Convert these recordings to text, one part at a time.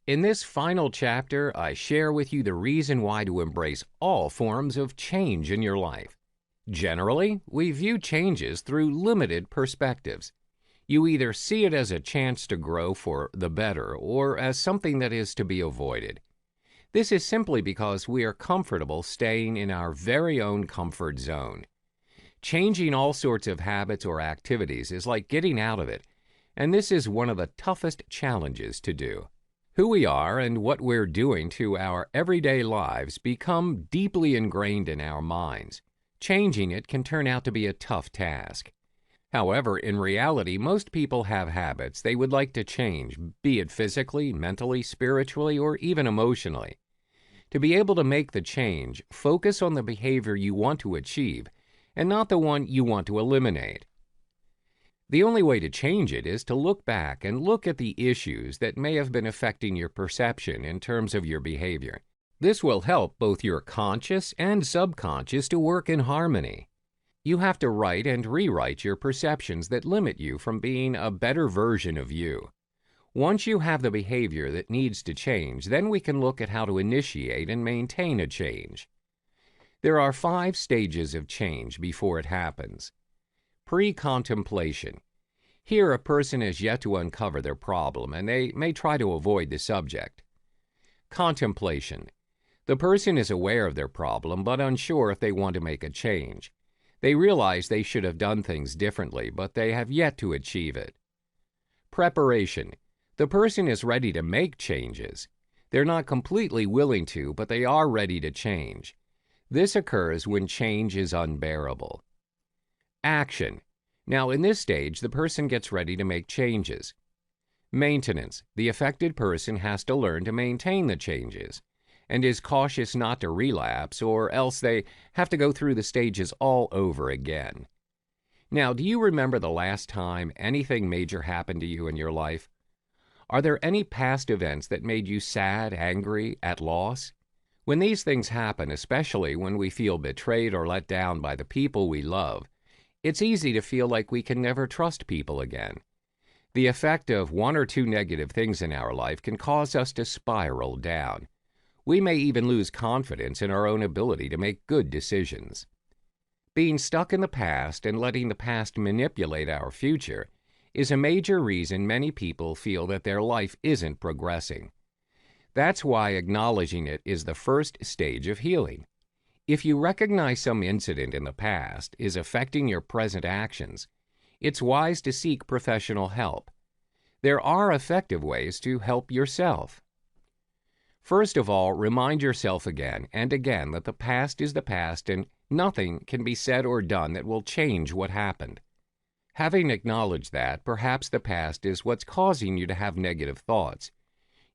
In this final chapter, I share with you the reason why to embrace all forms of change in your life. Generally, we view changes through limited perspectives. You either see it as a chance to grow for the better or as something that is to be avoided. This is simply because we are comfortable staying in our very own comfort zone. Changing all sorts of habits or activities is like getting out of it, and this is one of the toughest challenges to do. Who we are and what we're doing to our everyday lives become deeply ingrained in our minds. Changing it can turn out to be a tough task. However, in reality, most people have habits they would like to change, be it physically, mentally, spiritually, or even emotionally. To be able to make the change, focus on the behavior you want to achieve and not the one you want to eliminate. The only way to change it is to look back and look at the issues that may have been affecting your perception in terms of your behavior. This will help both your conscious and subconscious to work in harmony. You have to write and rewrite your perceptions that limit you from being a better version of you. Once you have the behavior that needs to change, then we can look at how to initiate and maintain a change. There are 5 stages of change before it happens. Pre-contemplation. Here, a person has yet to uncover their problem, and they may try to avoid the subject. Contemplation. The person is aware of their problem, but unsure if they want to make a change. They realize they should have done things differently, but they have yet to achieve it. Preparation. The person is ready to make changes. They're not completely willing to, but they are ready to change. This occurs when change is unbearable. Action. Now, in this stage, the person gets ready to make changes. Maintenance. The affected person has to learn to maintain the changes and is cautious not to relapse, or else they have to go through the stages all over again. Now, do you remember the last time anything major happened to you in your life? Are there any past events that made you sad, angry, at loss? When these things happen, especially when we feel betrayed or let down by the people we love, it's easy to feel like we can never trust people again. The effect of 1 or 2 negative things in our life can cause us to spiral down. We may even lose confidence in our own ability to make good decisions. Being stuck in the past and letting the past manipulate our future is a major reason many people feel that their life isn't progressing. That's why acknowledging it is the first stage of healing. If you recognize some incident in the past is affecting your present actions, it's wise to seek professional help. There are effective ways to help yourself. First of all, remind yourself again and again that the past is the past and nothing can be said or done that will change what happened. Having acknowledged that, perhaps the past is what's causing you to have negative thoughts.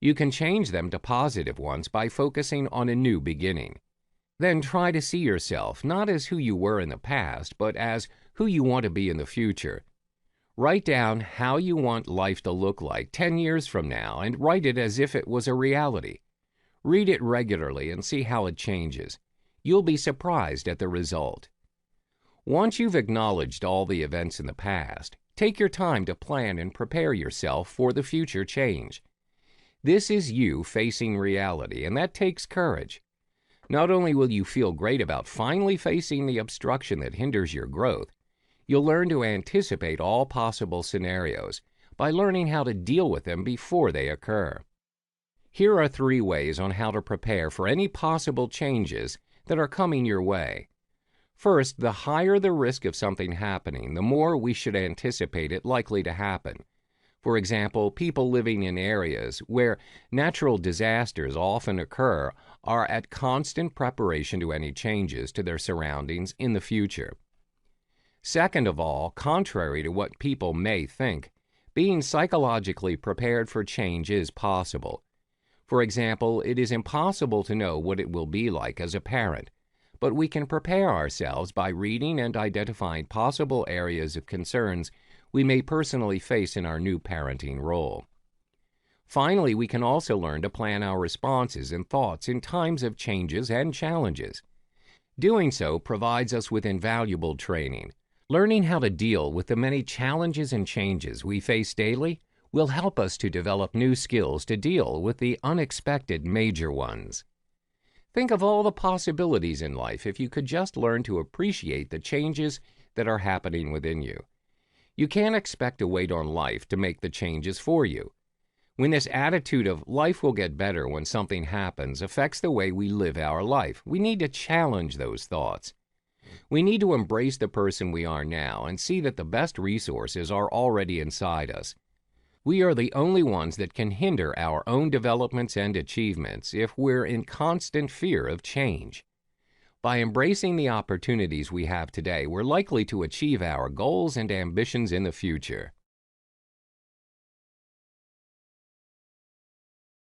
You can change them to positive ones by focusing on a new beginning. Then try to see yourself not as who you were in the past, but as who you want to be in the future. Write down how you want life to look like 10 years from now and write it as if it was a reality. Read it regularly and see how it changes. You'll be surprised at the result. Once you've acknowledged all the events in the past, take your time to plan and prepare yourself for the future change. This is you facing reality, and that takes courage. Not only will you feel great about finally facing the obstruction that hinders your growth, you'll learn to anticipate all possible scenarios by learning how to deal with them before they occur. Here are 3 ways on how to prepare for any possible changes that are coming your way. First, the higher the risk of something happening, the more we should anticipate it likely to happen. For example, people living in areas where natural disasters often occur are at constant preparation to any changes to their surroundings in the future. Second of all, contrary to what people may think, being psychologically prepared for change is possible. For example, it is impossible to know what it will be like as a parent, but we can prepare ourselves by reading and identifying possible areas of concerns we may personally face in our new parenting role. Finally, we can also learn to plan our responses and thoughts in times of changes and challenges. Doing so provides us with invaluable training. Learning how to deal with the many challenges and changes we face daily will help us to develop new skills to deal with the unexpected major ones. Think of all the possibilities in life if you could just learn to appreciate the changes that are happening within you. You can't expect to wait on life to make the changes for you. When this attitude of life will get better when something happens affects the way we live our life, we need to challenge those thoughts. We need to embrace the person we are now and see that the best resources are already inside us. We are the only ones that can hinder our own developments and achievements if we're in constant fear of change. By embracing the opportunities we have today, we're likely to achieve our goals and ambitions in the future.